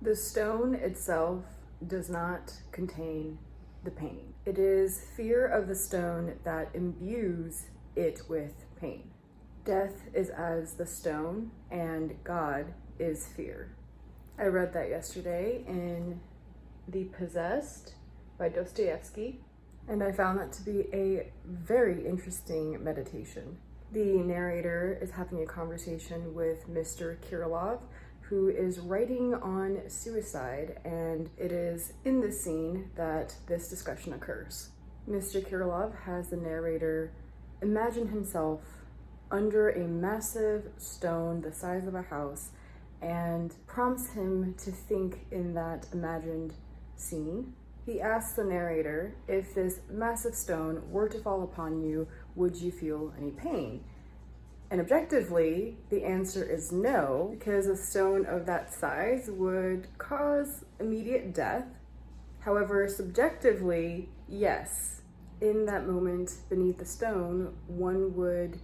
The stone itself does not contain the pain. It is fear of the stone that imbues it with pain. Death is as the stone, and God is fear. I read that yesterday in The Possessed by Dostoevsky, and I found that to be a very interesting meditation. The narrator is having a conversation with Mr. Kirilov, who is writing on suicide, and it is in this scene that this discussion occurs. Mr. Kirilov has the narrator imagine himself under a massive stone the size of a house and prompts him to think in that imagined scene. He asks the narrator, if this massive stone were to fall upon you, would you feel any pain? And objectively, the answer is no, because a stone of that size would cause immediate death. However, subjectively, yes. In that moment, beneath the stone, one would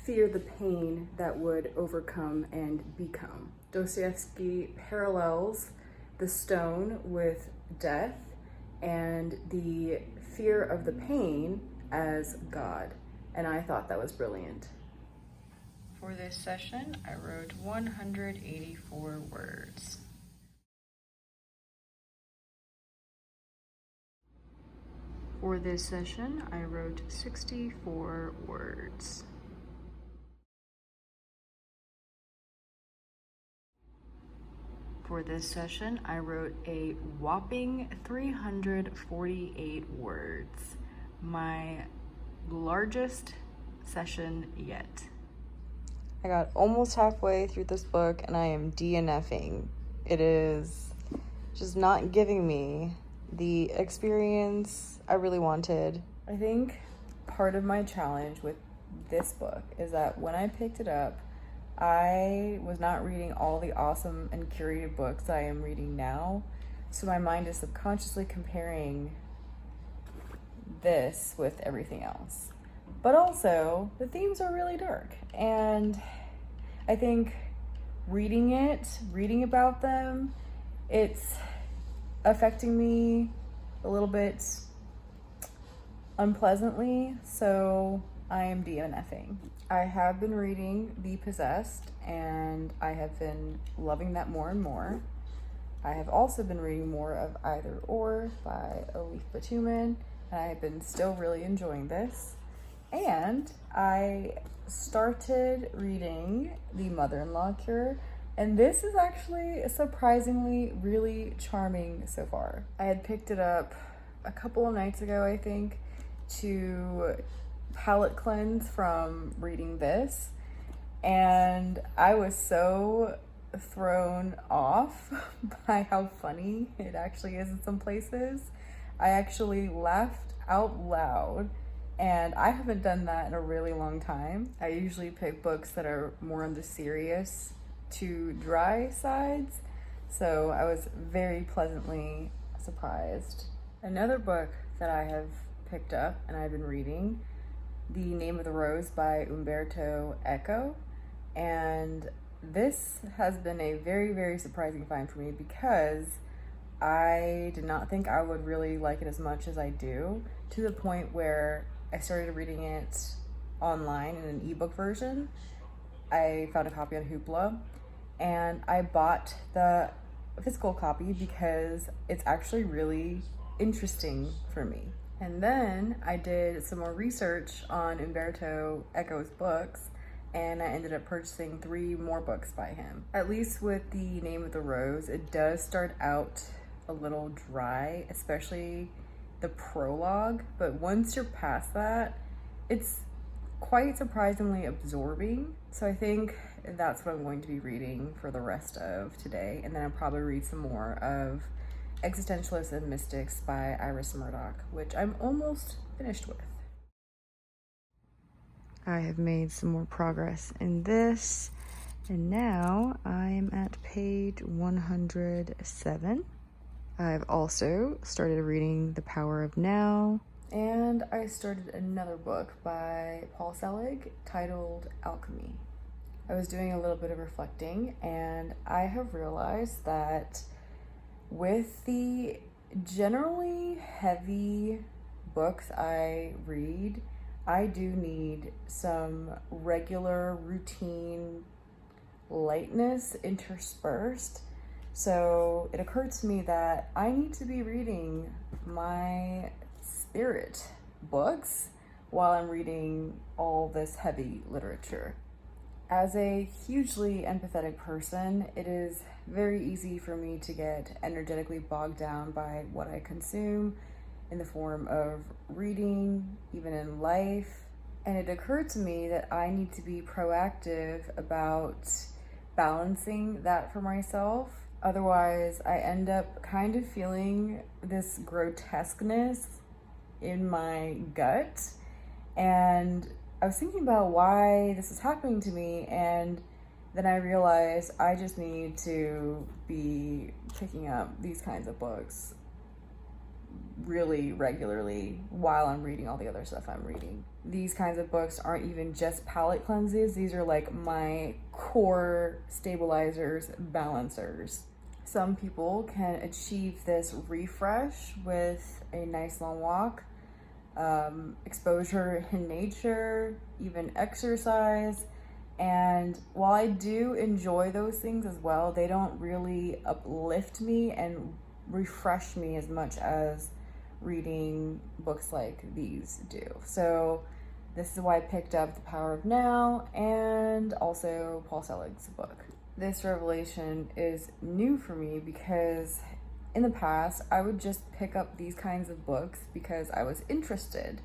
fear the pain that would overcome and become. Dostoevsky parallels the stone with death and the fear of the pain as God, and I thought that was brilliant. For this session, I wrote 184 words. For this session, I wrote 64 words. For this session, I wrote a whopping 348 words, my largest session yet. I got almost halfway through this book and I am DNFing. It is just not giving me the experience I really wanted. I think part of my challenge with this book is that when I picked it up, I was not reading all the awesome and curated books that I am reading now, so my mind is subconsciously comparing this with everything else. But also, the themes are really dark, and I think reading about them, it's affecting me a little bit unpleasantly, so I am DNFing. I have been reading The Possessed, and I have been loving that more and more. I have also been reading more of Either Or by Elif Batuman, and I have been still really enjoying this. And I started reading The Mother-in-Law Cure, and this is actually surprisingly really charming so far. I had picked it up a couple of nights ago, I think, to palate cleanse from reading this, and I was so thrown off by how funny it actually is in some places. I actually laughed out loud, and I haven't done that in a really long time. I usually pick books that are more on the serious to dry sides, so I was very pleasantly surprised. Another book that I have picked up and I've been reading, The Name of the Rose by Umberto Eco, and this has been a very, very surprising find for me because I did not think I would really like it as much as I do, to the point where I started reading it online in an ebook version. I found a copy on Hoopla, and I bought the physical copy because it's actually really interesting for me. And then I did some more research on Umberto Eco's books, and I ended up purchasing 3 more books by him. At least with The Name of the Rose, it does start out a little dry, especially the prologue, but once you're past that, it's quite surprisingly absorbing. So I think that's what I'm going to be reading for the rest of today, and then I'll probably read some more of Existentialists and Mystics by Iris Murdoch, which I'm almost finished with. I have made some more progress in this, and now I am at page 107. I've also started reading The Power of Now, and I started another book by Paul Selig titled Alchemy. I was doing a little bit of reflecting, and I have realized that With the generally heavy books I read, I do need some regular routine lightness interspersed. So it occurred to me that I need to be reading my spirit books while I'm reading all this heavy literature. As a hugely empathetic person, it is very easy for me to get energetically bogged down by what I consume in the form of reading, even in life. And it occurred to me that I need to be proactive about balancing that for myself. Otherwise, I end up kind of feeling this grotesqueness in my gut. And I was thinking about why this is happening to me, and then I realized I just need to be picking up these kinds of books really regularly while I'm reading all the other stuff I'm reading. These kinds of books aren't even just palate cleanses, these are like my core stabilizers, balancers. Some people can achieve this refresh with a nice long walk, exposure in nature, even exercise. And while I do enjoy those things as well, they don't really uplift me and refresh me as much as reading books like these do. So this is why I picked up The Power of Now and also Paul Selig's book. This revelation is new for me because in the past, I would just pick up these kinds of books because I was interested.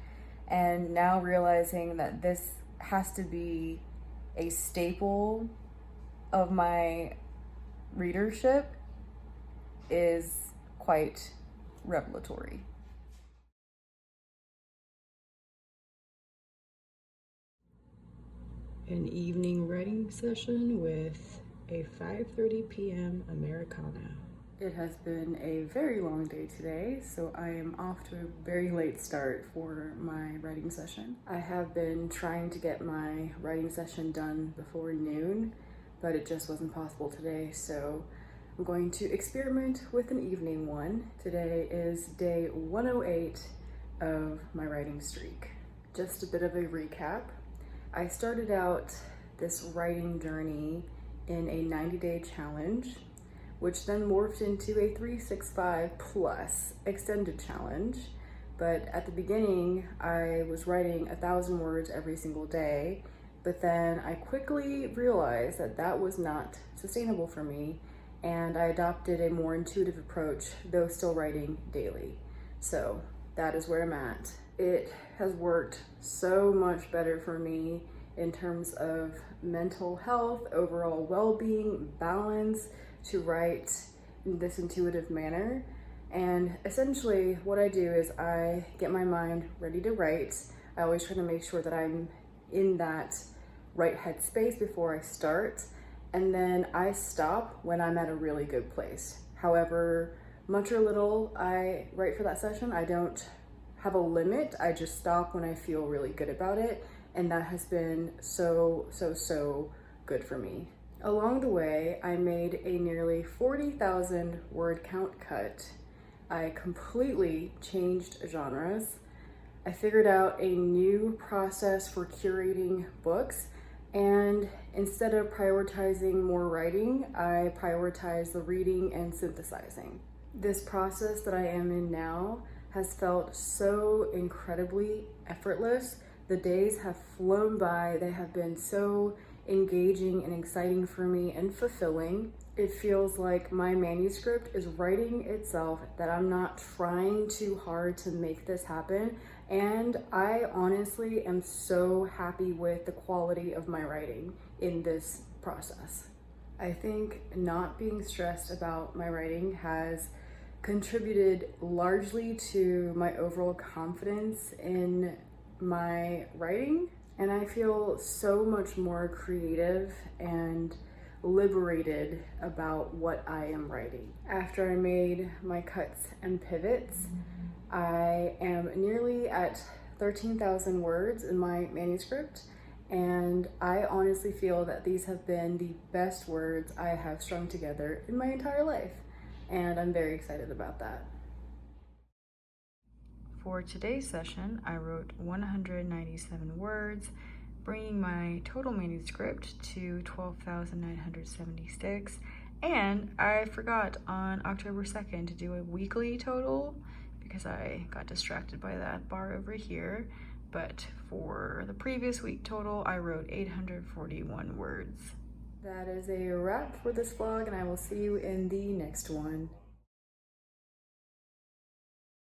And now realizing that this has to be a staple of my readership is quite revelatory. An evening writing session with a 5:30 p.m. Americano. It has been a very long day today, so I am off to a very late start for my writing session. I have been trying to get my writing session done before noon, but it just wasn't possible today, so I'm going to experiment with an evening one. Today is day 108 of my writing streak. Just a bit of a recap. I started out this writing journey in a 90-day challenge, which then morphed into a 365 plus extended challenge. But at the beginning, I was writing 1,000 words every single day, but then I quickly realized that that was not sustainable for me, and I adopted a more intuitive approach, though still writing daily. So that is where I'm at. It has worked so much better for me in terms of mental health, overall well-being, balance, to write in this intuitive manner. And essentially what I do is I get my mind ready to write. I always try to make sure that I'm in that right headspace before I start, and then I stop when I'm at a really good place. However much or little I write for that session, I don't have a limit. I just stop when I feel really good about it, and that has been so good for me. Along the way, I made a nearly 40,000 word count cut. I completely changed genres. I figured out a new process for curating books, and instead of prioritizing more writing, I prioritize the reading and synthesizing. This process that I am in now has felt so incredibly effortless. The days have flown by. They have been so engaging and exciting for me and fulfilling. It feels like my manuscript is writing itself, that I'm not trying too hard to make this happen. And I honestly am so happy with the quality of my writing in this process. I think not being stressed about my writing has contributed largely to my overall confidence in my writing, and I feel so much more creative and liberated about what I am writing. After I made my cuts and pivots, I am nearly at 13,000 words in my manuscript, and I honestly feel that these have been the best words I have strung together in my entire life. and I'm very excited about that. For today's session, I wrote 197 words, bringing my total manuscript to 12,976. And I forgot on October 2nd to do a weekly total because I got distracted by that bar over here. But for the previous week total, I wrote 841 words. That is a wrap for this vlog, and I will see you in the next one.